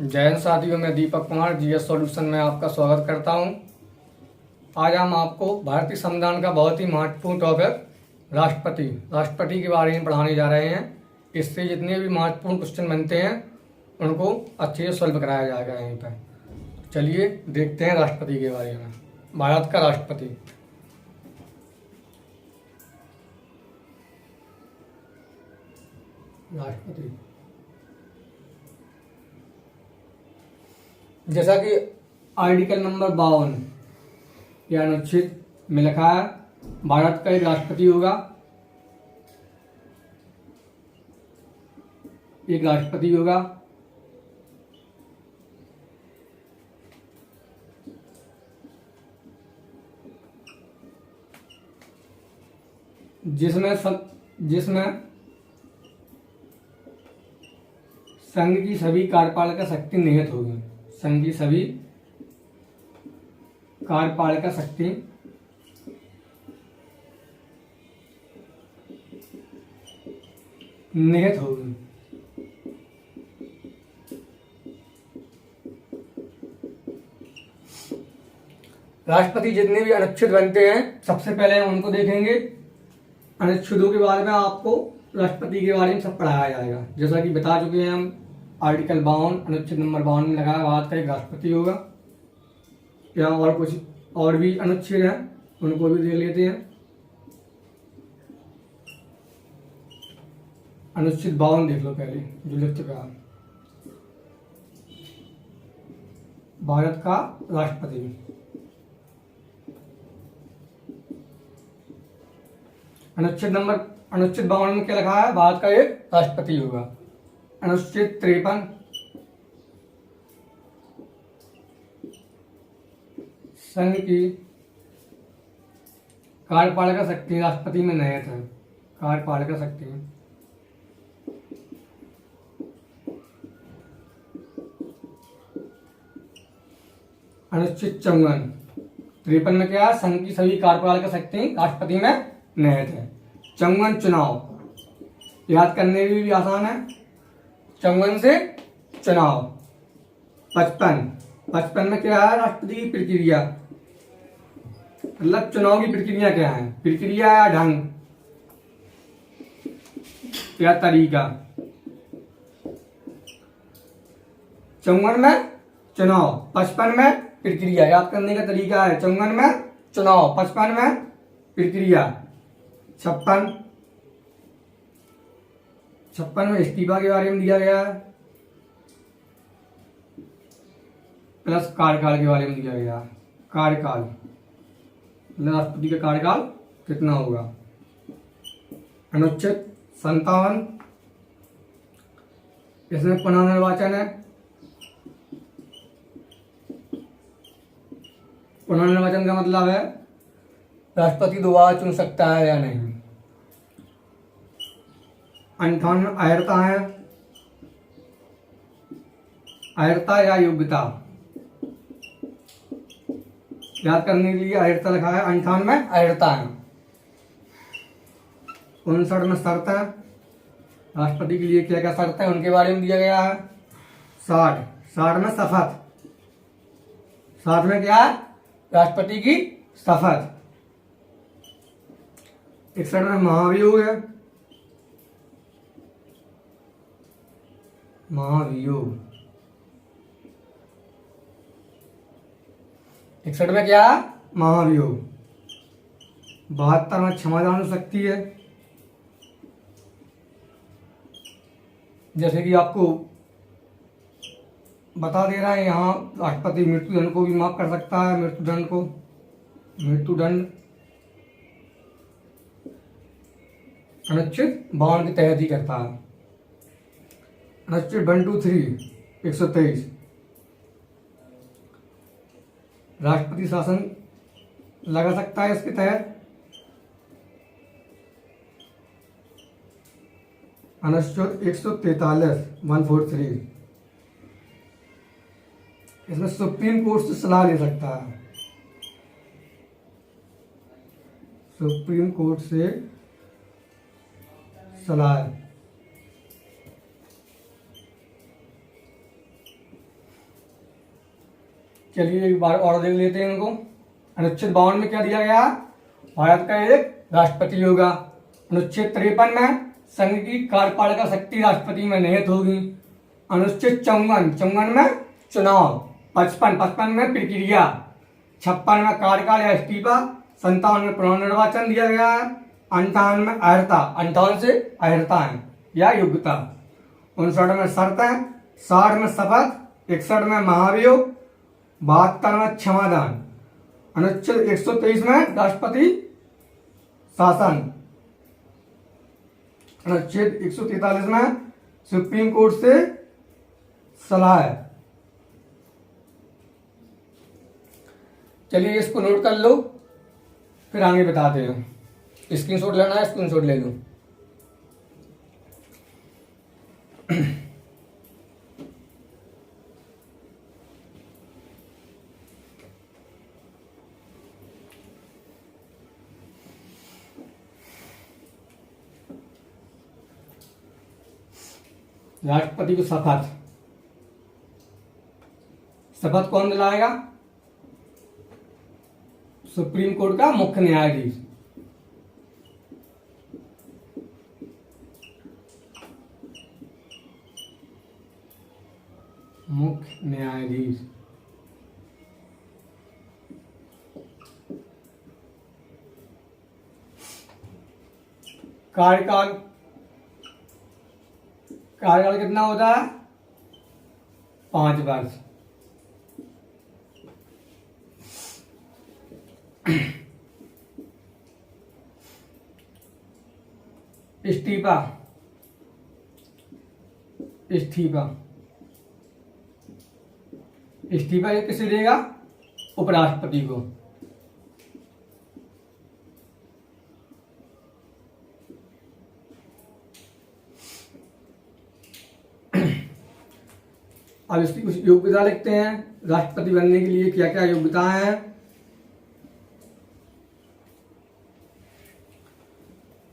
जय हिंद साथियों, मैं दीपक कुमार जीएस सॉल्यूशन में आपका स्वागत करता हूं। आज हम आपको भारतीय संविधान का बहुत ही महत्वपूर्ण टॉपिक राष्ट्रपति के बारे में पढ़ाने जा रहे हैं। इससे जितने भी महत्वपूर्ण क्वेश्चन बनते हैं उनको अच्छे से सॉल्व कराया जाएगा यहीं पर। चलिए देखते हैं राष्ट्रपति के बारे में। भारत का राष्ट्रपति जैसा कि आर्टिकल नंबर 52 या अनुच्छेद में लिखा है, भारत का एक राष्ट्रपति होगा। एक राष्ट्रपति होगा जिसमें संघ की सभी कार्यपालिका शक्ति निहित होगी। संघ की सभी कार्यपालिका शक्ति निहित होगी। राष्ट्रपति जितने भी अनुच्छेद बनते हैं सबसे पहले हम उनको देखेंगे। अनुच्छेदों के बारे में आपको राष्ट्रपति के बारे में सब पढ़ाया जाएगा। जैसा कि बता चुके हैं हम, आर्टिकल 52 अनुच्छेद नंबर 52 में लगा है, भारत का एक राष्ट्रपति होगा। यहाँ और कुछ और भी अनुच्छेद हैं, उनको भी देख लेते हैं। अनुच्छेद 52 देख लो पहले, जो लिख चुका है, भारत का राष्ट्रपति। अनुच्छेद 52 में क्या लिखा है, भारत का एक राष्ट्रपति होगा। अनुच्छेद 53 संघ की कार्यपालिका शक्ति राष्ट्रपति में निहित है। कार्यपालिका शक्ति अनुच्छेद 53 में क्या है, संघ की सभी कार्यपालिका शक्ति राष्ट्रपति में निहित है। 54 चुनाव याद करने में भी आसान है। 54 से चुनाव। 55 में क्या है, राष्ट्रपति की प्रक्रिया, मतलब चुनाव की प्रक्रिया क्या है, प्रक्रिया या ढंग या तरीका। 54 में चुनाव, 55 में प्रक्रिया। याद करने का तरीका है, 54 में चुनाव, 55 में प्रक्रिया। 56 में इस्तीफा के बारे में दिया गया है, प्लस कार्यकाल के बारे में दिया गया है। कार्यकाल मतलब राष्ट्रपति का कार्यकाल कितना होगा। अनुच्छेद 57 इसमें पुनर्निर्वाचन है। पुनर्निर्वाचन का मतलब है राष्ट्रपति दोबारा चुन सकता है या नहीं। 58 अहर्ता है, अहर्ता या योग्यता। याद करने के लिए अहर्ता लिखा है, 58 में अहर्ता है। 59 में शर्त है, राष्ट्रपति के लिए क्या क्या शर्त है उनके बारे में दिया गया है। 60 में शपथ। 60 में क्या है, राष्ट्रपति की शपथ। 61 में महाभियोग है, महाभियोग। 61 में क्या है, महाभियोग। 72 में क्षमादान शक्ति है। जैसे कि आपको बता दे रहा है यहाँ, राष्ट्रपति मृत्युदंड को भी माफ कर सकता है। मृत्युदंड अनुच्छेद 52 के तहत ही करता है। अनुच्छेद 123 123 राष्ट्रपति शासन लगा सकता है इसके तहत। अनुच्छेद 143 143 इसमें सुप्रीम कोर्ट से सलाह ले सकता है। सुप्रीम कोर्ट से सलाह। चलिए एक बार और देख लेते हैं इनको। अनुच्छेद 52 में क्या दिया गया? भारत का एक राष्ट्रपति होगा। अनुच्छेद 53 में संघ की कार्यपालिका शक्ति राष्ट्रपति में निहित होगी। अनुच्छेद 54 में चुनाव। 55 में प्रक्रिया। 56 में कार्यकाल या इस्तीफा। 57 में पुनर्निर्वाचन दिया गया है। 58 में अहर्ता, 58 से अहर्ता है या योग्यता। 59 में शर्तें। 60 में शपथ। 61 में महाभियोग। 72 में क्षमादान। अनुच्छेद 123 में राष्ट्रपति शासन। अनुच्छेद 143 में सुप्रीम कोर्ट से सलाह। चलिए इसको नोट कर लो, फिर आगे बताते हैं। स्क्रीनशॉट लेना है, स्क्रीनशॉट ले लो। राष्ट्रपति को शपथ। शपथ कौन दिलाएगा? सुप्रीम कोर्ट का मुख्य न्यायाधीश। मुख्य न्यायाधीश। कार्यकाल कितना होता है? 5 वर्ष। इस्तीफा। ये किसे देगा? उपराष्ट्रपति को। अब इसकी कुछ योग्यता लिखते हैं। राष्ट्रपति बनने के लिए क्या क्या योग्यताएं हैं?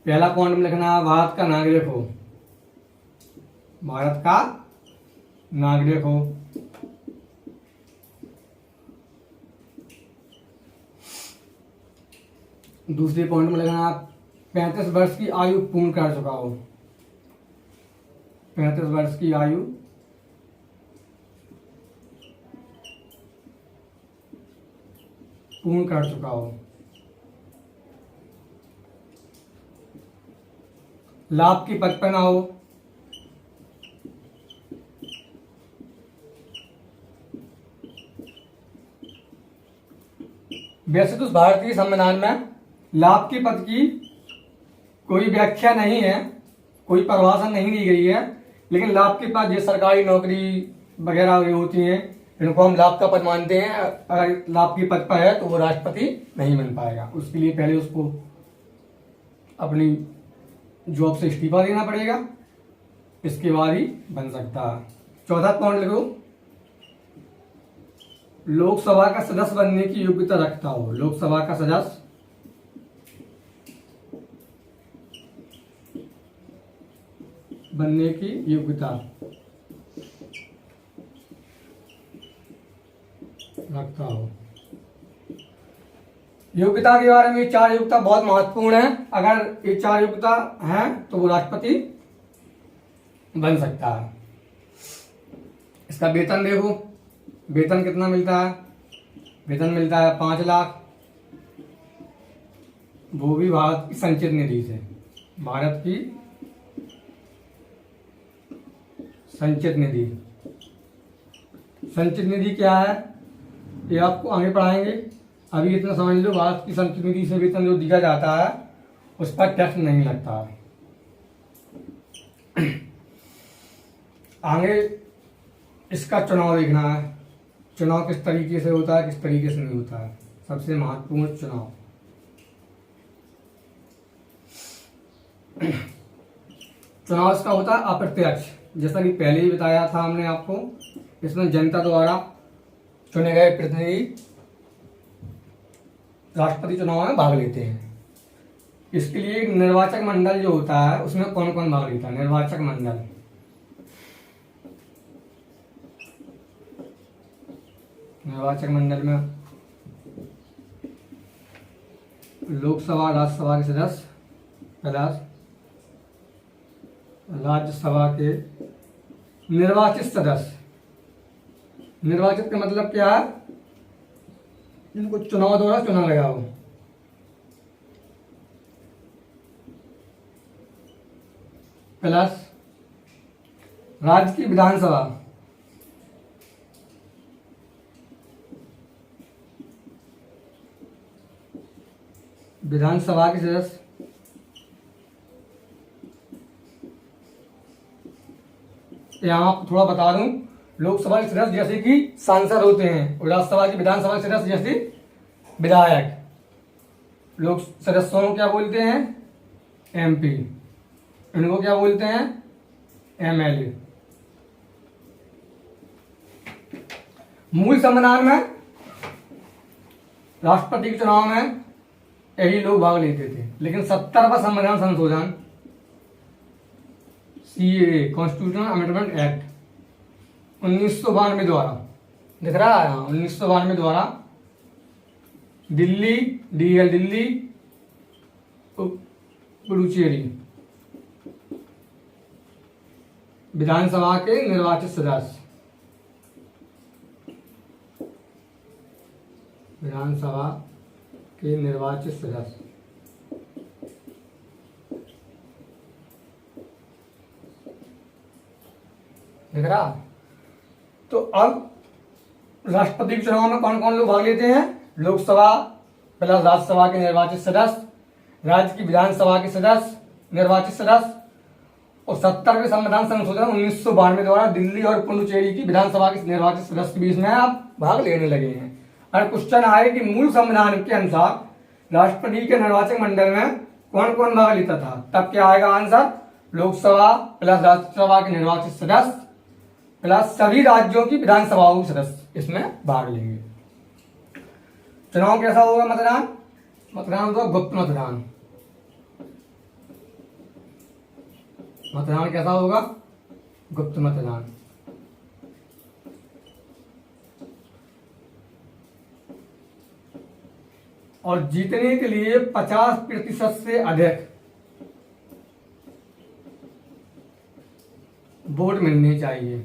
पहला पॉइंट में लिखना है भारत का नागरिक हो। भारत का नागरिक हो। दूसरे पॉइंट में लिखना है 35 वर्ष की आयु पूर्ण कर चुका हो। 35 वर्ष की आयु पूर्ण कर चुका हो। लाभ की पद पर ना हो। वैसे तो भारतीय संविधान में लाभ की पद की कोई व्याख्या नहीं है, कोई परिभाषा नहीं दी गई है, लेकिन लाभ के पद जो सरकारी नौकरी वगैरह जो होती हैं इनको हम लाभ का पद मानते हैं। अगर लाभ की पद पर है तो वो राष्ट्रपति नहीं बन पाएगा। उसके लिए पहले उसको अपनी जॉब से इस्तीफा देना पड़ेगा, इसके बाद ही बन सकता है। चौथा पॉइंट लिखो, लोकसभा का सदस्य बनने की योग्यता रखता हो। लोकसभा का सदस्य बनने की योग्यता रखता हो। योग्यता के बारे में ये 4 योग्यता बहुत महत्वपूर्ण है। अगर ये 4 योग्यता हैं तो वो राष्ट्रपति बन सकता है। इसका वेतन देखो, वेतन कितना मिलता है? वेतन मिलता है 5 लाख, वो भी भारत की संचित निधि से। भारत की संचित निधि। संचित निधि क्या है ये आपको आगे पढ़ाएंगे। अभी इतना समझ लो, भारत की संचित निधि से वेतन जो दिया जाता है उस पर टैक्स नहीं लगता है। आगे इसका चुनाव देखना है। चुनाव किस तरीके से होता है, किस तरीके से नहीं होता है। सबसे महत्वपूर्ण चुनाव। चुनाव इसका होता है अप्रत्यक्ष, जैसा कि पहले ही बताया था हमने आपको। इसमें जनता द्वारा चुने गए प्रतिनिधि राष्ट्रपति चुनाव में भाग लेते हैं। इसके लिए एक निर्वाचक मंडल जो होता है उसमें कौन कौन भाग लेता है? निर्वाचक मंडल। निर्वाचक मंडल में लोकसभा राज्यसभा के सदस्य प्लस राज्यसभा के निर्वाचित सदस्य। निर्वाचित का मतलब क्या है? इनको चुनाव द्वारा चुना गया हो। प्लस राज्य की विधानसभा विधानसभा के सदस्य यहाँ आप थोड़ा बता दूं, लोकसभा के सदस्य जैसे कि सांसद होते हैं और राज्यसभा की विधानसभा के सदस्य जैसे विधायक। लोक सदस्यों को क्या बोलते हैं? एमपी। इनको क्या बोलते हैं? एमएलए। मूल संविधान में राष्ट्रपति के चुनाव में यही लोग भाग लेते थे, लेकिन 70वां संविधान संशोधन सीएए कॉन्स्टिट्यूशनल अमेंडमेंट एक्ट 1992 द्वारा, दिख रहा है 1992 द्वारा दिल्ली डीएल दिल्ली पुडुचेरी विधानसभा के निर्वाचित सदस्य, विधानसभा के निर्वाचित सदस्य दिख रहा। तो अब राष्ट्रपति के चुनाव में कौन कौन लोग भाग लेते हैं? लोकसभा प्लस राज्यसभा के निर्वाचित सदस्य, राज्य की विधानसभा के सदस्य निर्वाचित सदस्य, और 70वें संविधान संशोधन 1992 द्वारा दिल्ली और पुडुचेरी की विधानसभा के निर्वाचित सदस्य के बीच में आप भाग लेने लगे हैं। अगर क्वेश्चन आए कि मूल संविधान के अनुसार राष्ट्रपति के निर्वाचक मंडल में कौन कौन भाग लेता था, तब क्या आएगा आंसर? लोकसभा प्लस राज्यसभा के निर्वाचित सदस्य प्लस सभी राज्यों की विधानसभाओं के सदस्य इसमें भाग लेंगे। चुनाव कैसा होगा? मतदान होगा गुप्त मतदान। मतदान कैसा होगा? गुप्त मतदान। और जीतने के लिए 50% से अधिक वोट मिलने चाहिए,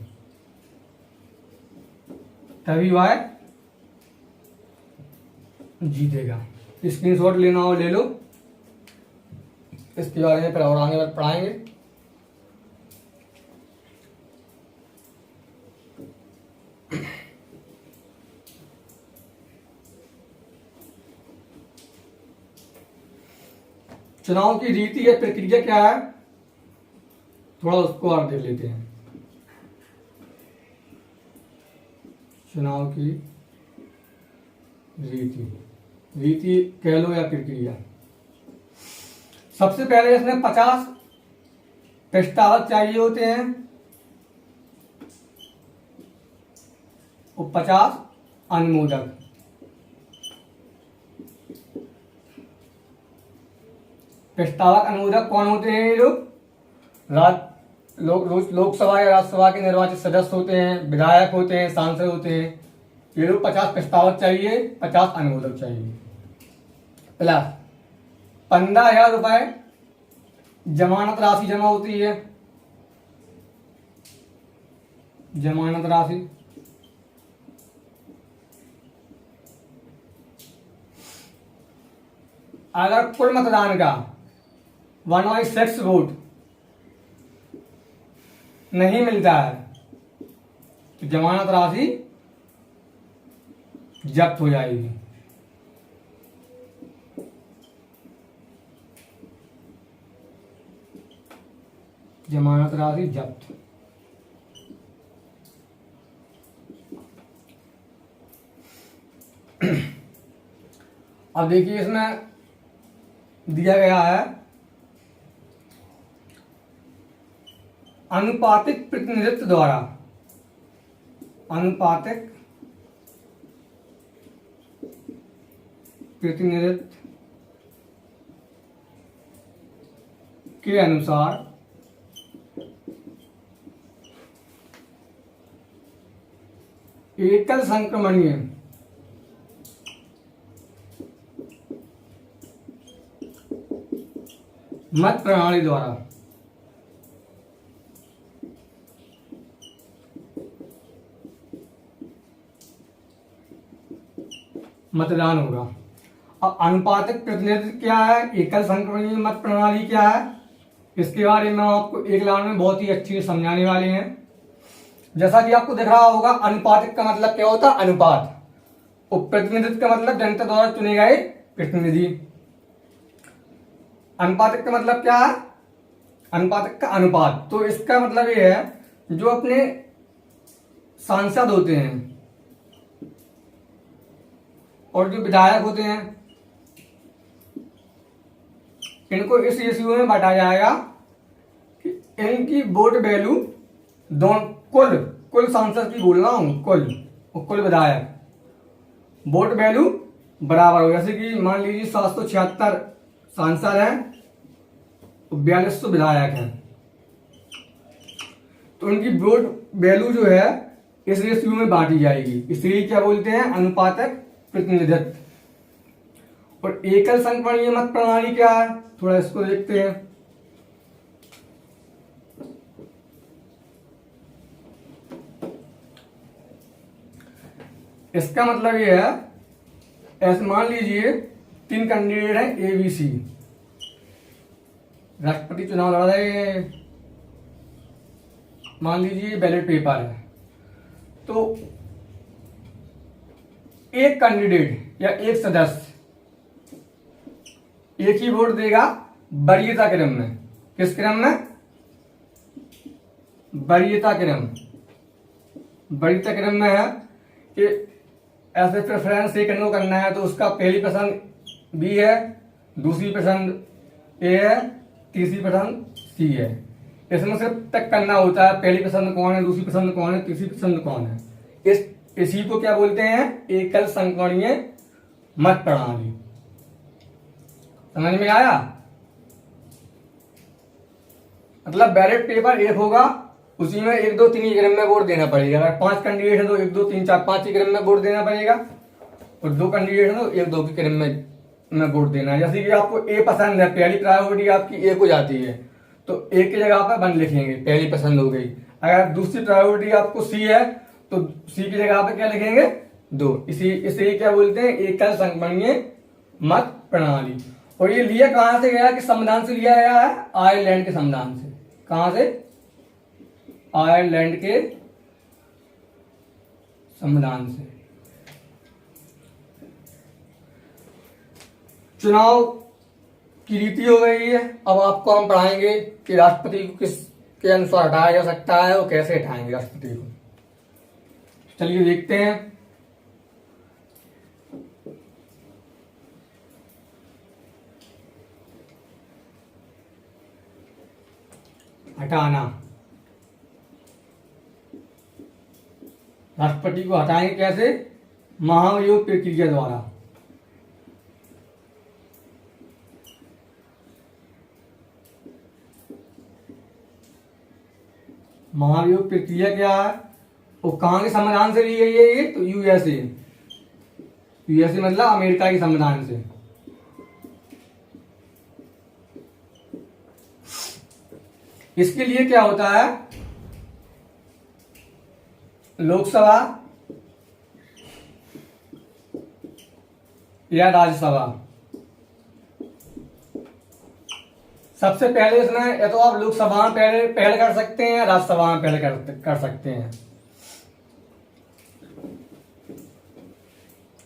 तभी वह जीतेगा। स्क्रीनशॉट लेना हो ले लो, इसके बारे में फिर और आगे पढ़ाएंगे। चुनाव की रीति या प्रक्रिया क्या है, थोड़ा उसको और देख लेते हैं। चुनाव की रीति कह लो या प्रक्रिया। सबसे पहले इसमें 50 प्रस्तावक चाहिए होते हैं और 50 अनुमोदक। प्रस्तावक अनुमोदक कौन होते हैं? ये लोग लोकसभा या राज्यसभा के निर्वाचित सदस्य होते हैं, विधायक होते हैं, सांसद होते हैं। ये लोग 50 प्रस्तावक चाहिए, 50 अनुमोदक चाहिए। प्लस 15,000 रुपए जमानत राशि जमा होती है। जमानत राशि अगर कुल मतदान का 1/6 वोट नहीं मिलता है तो जमानत राशि जब्त हो जाएगी। जमानत राशि जब्त। अब देखिए इसमें दिया गया है अनुपातिक प्रतिनिधित्व द्वारा। अनुपातिक प्रतिनिधित्व के अनुसार एकल संक्रमणीय मत प्रणाली द्वारा मतदान होगा। अब अनुपातिक प्रतिनिधित्व क्या है, एकल संक्रमणीय मत प्रणाली क्या है, इसके बारे में आपको एक लाइन में बहुत ही अच्छी समझाने वाले हैं। जैसा कि आपको दिख रहा होगा, अनुपातिक का मतलब क्या होता है, अनुपात, और प्रतिनिधित्व का मतलब जनता द्वारा चुने गए प्रतिनिधि। अनुपातिक का मतलब क्या है, अनुपातिक का अनुपात, तो इसका मतलब ये है जो अपने सांसद होते हैं और जो विधायक होते हैं, इनको इस रेशियो में बांटा जाएगा कि इनकी वोट वैल्यू दोनों कुल सांसद की बोल रहा हूं, कुल विधायक वोट वैल्यू बराबर हो। जैसे कि मान लीजिए 776 सांसद हैं, 4200 विधायक हैं, तो उनकी वोट वैल्यू जो है इस रेशियो में बांटी जाएगी, इसलिए क्या बोलते हैं, अनुपातिक प्रतिनिधित्व। और एकल संक्रमणीय मत प्रणाली क्या है, थोड़ा इसको देखते हैं। इसका मतलब ये है, ऐसे मान लीजिए 3 कैंडिडेट हैं ABC, राष्ट्रपति चुनाव लड़ रहे हैं, मान लीजिए बैलेट पेपर है, तो एक कैंडिडेट या एक सदस्य एक ही वोट देगा वरीयता क्रम में। किस क्रम में, वरीयता क्रम में है कि ऐसे प्रेफरेंस एक करना है तो उसका पहली पसंद बी है, दूसरी पसंद ए है, तीसरी पसंद सी है। इसमें से तक करना होता है पहली पसंद कौन है, दूसरी पसंद कौन है, तीसरी पसंद कौन है। इसी को क्या बोलते हैं, एकल संक्रमणीय मत प्रणाली। समझ में आया, मतलब बैलेट पेपर एक होगा, उसी में 1 2 3 के क्रम में वोट देना पड़ेगा। अगर 5 कैंडिडेट है तो 1 2 3 4 5 के क्रम में वोट देना पड़ेगा, और 2 कैंडिडेट है तो 1 2 के क्रम में वोट देना है। जैसे कि आपको ए पसंद है, पहली प्रायोरिटी आपकी ए को जाती है, तो ए की जगह पर 1 लिखेंगे, पहली पसंद हो गई। अगर दूसरी प्रायोरिटी आपको सी है तो सी की जगह पर क्या लिखेंगे, 2। इसे क्या बोलते हैं, एकल संक्रमणीय मत प्रणाली। और ये लिया कहां से गया, कि संविधान से लिया गया है, आयरलैंड के संविधान से। कहां से, आयरलैंड के संविधान से। चुनाव की रीति हो गई है। अब आपको हम पढ़ाएंगे कि राष्ट्रपति को किस के अनुसार हटाया जा सकता है और कैसे हटाएंगे राष्ट्रपति को। चलिए देखते हैं। हटाना, राष्ट्रपति को हटाएंगे कैसे, महाभियोग प्रक्रिया द्वारा। महाभियोग प्रक्रिया क्या है, वो कहां के संविधान से ली गई है, ये तो यूएसए मतलब अमेरिका के संविधान से। इसके लिए क्या होता है, लोकसभा या राज्यसभा, सबसे पहले इसमें या तो आप लोकसभा में पहले कर सकते हैं या राज्यसभा में पहले कर सकते हैं।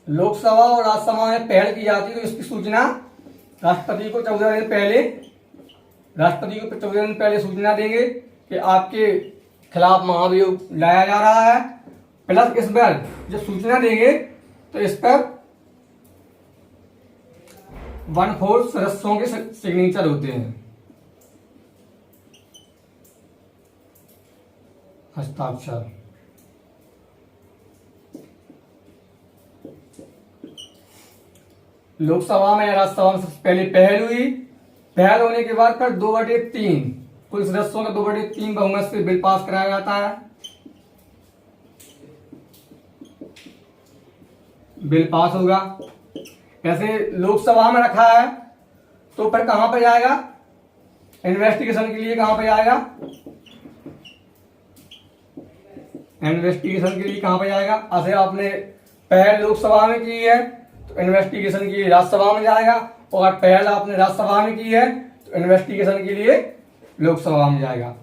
लोकसभा और राज्यसभा में पहल की जाती है तो इसकी सूचना राष्ट्रपति को 14 दिन पहले सूचना देंगे कि आपके खिलाफ महाभियोग लाया जा रहा है। प्लस इस पर जब सूचना देंगे तो इस पर 1/4 सदस्यों के सिग्नेचर होते हैं, हस्ताक्षर। लोकसभा में या राज्यसभा में सबसे पहले पहल हुई। पहल होने के बाद फिर 2/3 कुल सदस्यों का 2/3 बहुमत से बिल पास कराया जाता है। बिल पास होगा। ऐसे लोकसभा में रखा है तो फिर कहां पर जाएगा, इन्वेस्टिगेशन के लिए कहां पर जाएगा, इन्वेस्टिगेशन के लिए कहां पर जाएगा। ऐसे आपने पहल लोकसभा में की है तो इन्वेस्टिगेशन के लिए राज्यसभा में जाएगा, और पहल आपने राज्यसभा में की है तो इन्वेस्टिगेशन के लिए लोकसभा में जाएगा।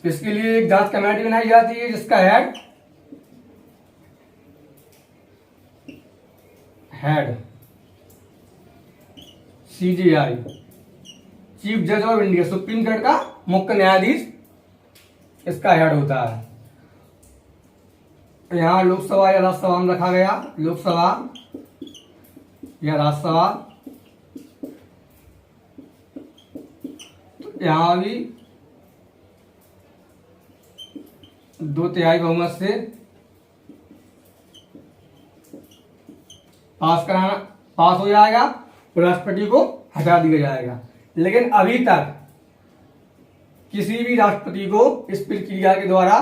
इसके लिए एक जांच कमेटी बनाई जाती है जिसका हेड CJI, चीफ जज ऑफ इंडिया, सुप्रीम कोर्ट का मुख्य न्यायाधीश इसका हेड होता है। यहाँ लोकसभा या राज्यसभा में रखा गया, लोकसभा या राज्यसभा, तो यहाँ भी 2/3 बहुमत से पास हो जाएगा और राष्ट्रपति को हटा दिया जाएगा। लेकिन अभी तक किसी भी राष्ट्रपति को इस प्रक्रिया के द्वारा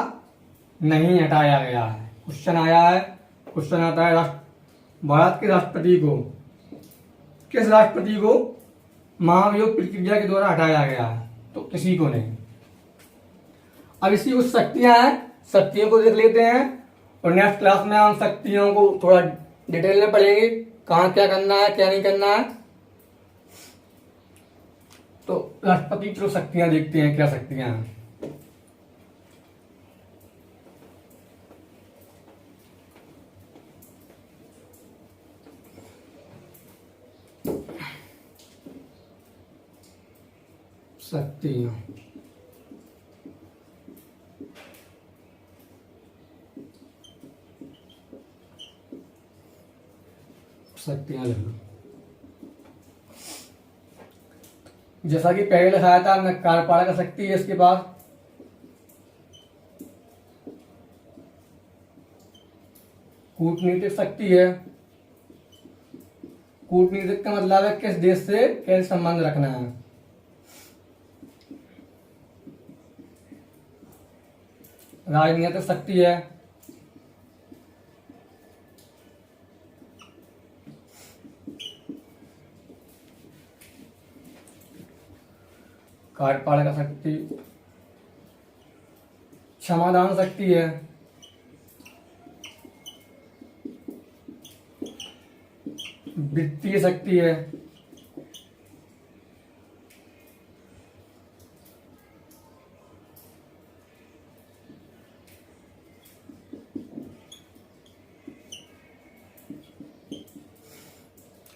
नहीं हटाया गया है। क्वेश्चन आता है भारत के राष्ट्रपति को, किस राष्ट्रपति को महाभियोग प्रक्रिया के द्वारा हटाया गया है, तो किसी को नहीं। अब इसकी कुछ शक्तियां हैं, शक्तियों को देख लेते हैं और नेक्स्ट क्लास में हम शक्तियों को थोड़ा डिटेल में पढ़ेंगे, कहाँ क्या करना है क्या नहीं करना है। तो राष्ट्रपति की शक्तियां देखते हैं, क्या शक्तियां हैं। शक्तियां लिख लो। जैसा कि पहले लिखाया था, न कार्यपालक शक्ति है इसके पास, कूटनीतिक शक्ति है। कूटनीतिक का मतलब है किस देश से कैसे संबंध रखना है। राजनीतिक शक्ति है। कार्यपालक शक्ति, क्षमादान शक्ति है। वित्तीय शक्ति है।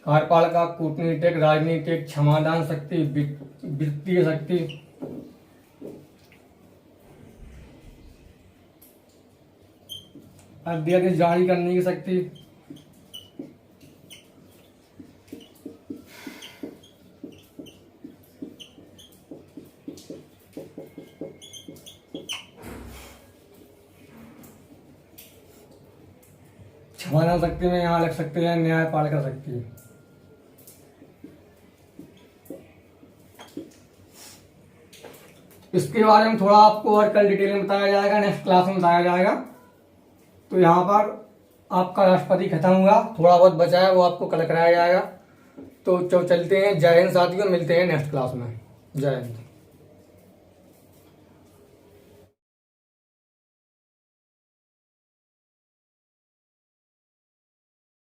कार्यपालक, कूटनीतिक, राजनीतिक, क्षमादान शक्ति, वित्तीय शक्ति। अध्यादेश जारी करने की शक्ति, क्षमादान शक्ति में यहाँ लिख सकते हैं न्यायपालिका शक्ति। इसके बारे में थोड़ा आपको और कल डिटेल में बताया जाएगा, नेक्स्ट क्लास में बताया जाएगा। तो यहाँ पर आपका राष्ट्रपति खत्म हुआ, थोड़ा बहुत बचा है वो आपको कल कराया जाएगा। तो चलते हैं। जय हिंद साथियों, मिलते हैं नेक्स्ट क्लास में। जय हिंद।